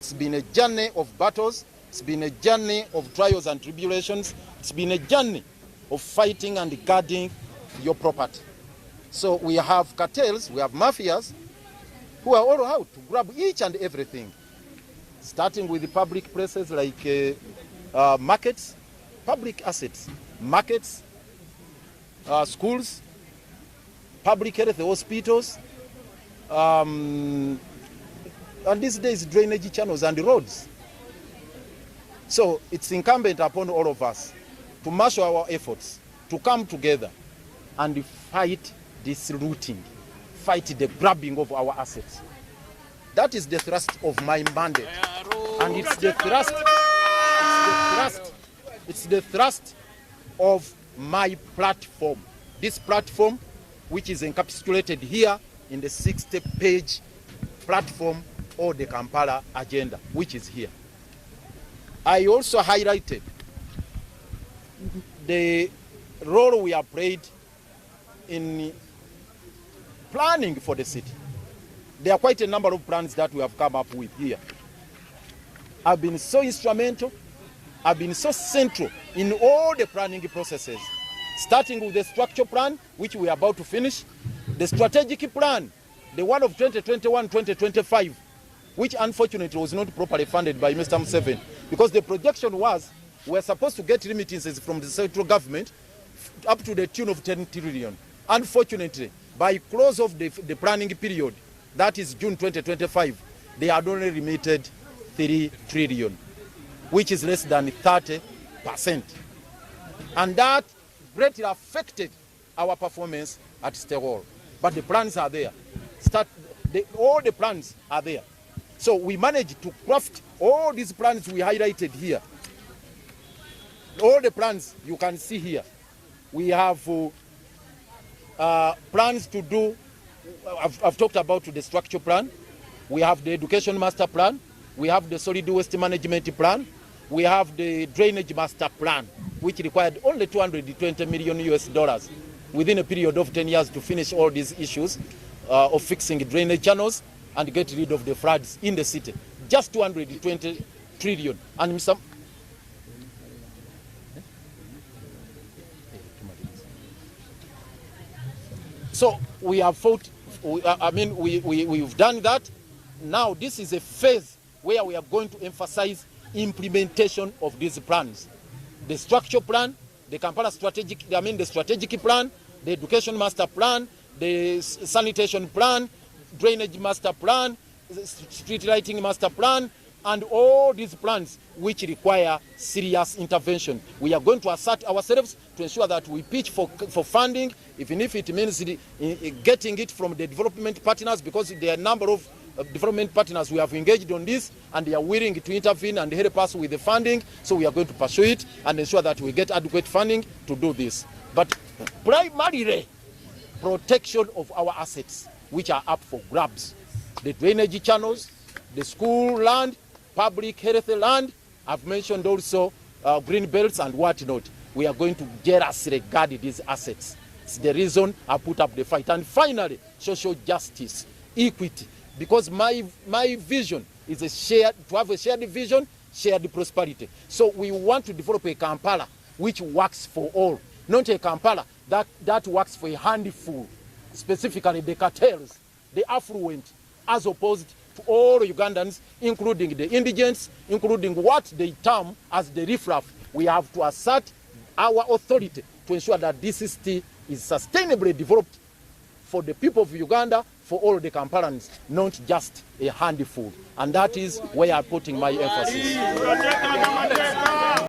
It's been a journey of battles, it's been a journey of trials and tribulations, it's been a journey of fighting and guarding your property. So we have cartels, we have mafias who are all out to grab each and everything, starting with the public places like markets, public assets, markets, schools, public health hospitals, and these days drainage channels and roads. So it's incumbent upon all of us to marshal our efforts, to come together and fight this looting, fight the grabbing of our assets. That is the thrust of my mandate. And it's the thrust of my platform. This platform, which is encapsulated here in the 60-page platform or the Kampala agenda, which is here. I also highlighted the role we have played in planning for the city. There are quite a number of plans that we have come up with here. I've been so instrumental, I've been so central in all the planning processes, starting with the structure plan, which we are about to finish, the strategic plan, the one of 2021-2025, which unfortunately was not properly funded by Mr. Museveni, because the projection was we're supposed to get remittances from the central government up to the tune of 10 trillion. Unfortunately, by close of the planning period, that is June 2025, they had only remitted 3 trillion, which is less than 30%. And that greatly affected our performance at State Hall. But the plans are there. All the plans are there. So we managed to craft all these plans we highlighted here. All the plans you can see here. We have plans to do, I've talked about the structure plan. We have the education master plan. We have the solid waste management plan. We have the drainage master plan, which required only $220 million US within a period of 10 years to finish all these issues of fixing drainage channels and get rid of the floods in the city. Just 220 trillion. And some. So we have fought, we've done that. Now this is a phase where we are going to emphasize implementation of these plans. The structure plan, the Kampala strategic, the strategic plan, the education master plan, the sanitation plan, drainage master plan, street lighting master plan, and all these plans which require serious intervention. We are going to assert ourselves to ensure that we pitch for funding, even if it means getting it from the development partners, because there are a number of development partners we have engaged on this, and they are willing to intervene and help us with the funding. So we are going to pursue it and ensure that we get adequate funding to do this. But primarily, protection of our assets, which are up for grabs. The drainage channels, the school land, public health land. I've mentioned also green belts and whatnot. We are going to jealously guard these assets. It's the reason I put up the fight. And finally, social justice, equity. Because my vision is to have a shared vision, shared prosperity. So we want to develop a Kampala which works for all, not a Kampala that works for a handful, specifically the cartels, the affluent, as opposed to all Ugandans, including the indigents, including what they term as the riffraff. We have to assert our authority to ensure that this city is sustainably developed for the people of Uganda, for all the Kampalans, not just a handful. And that is where I'm putting my emphasis.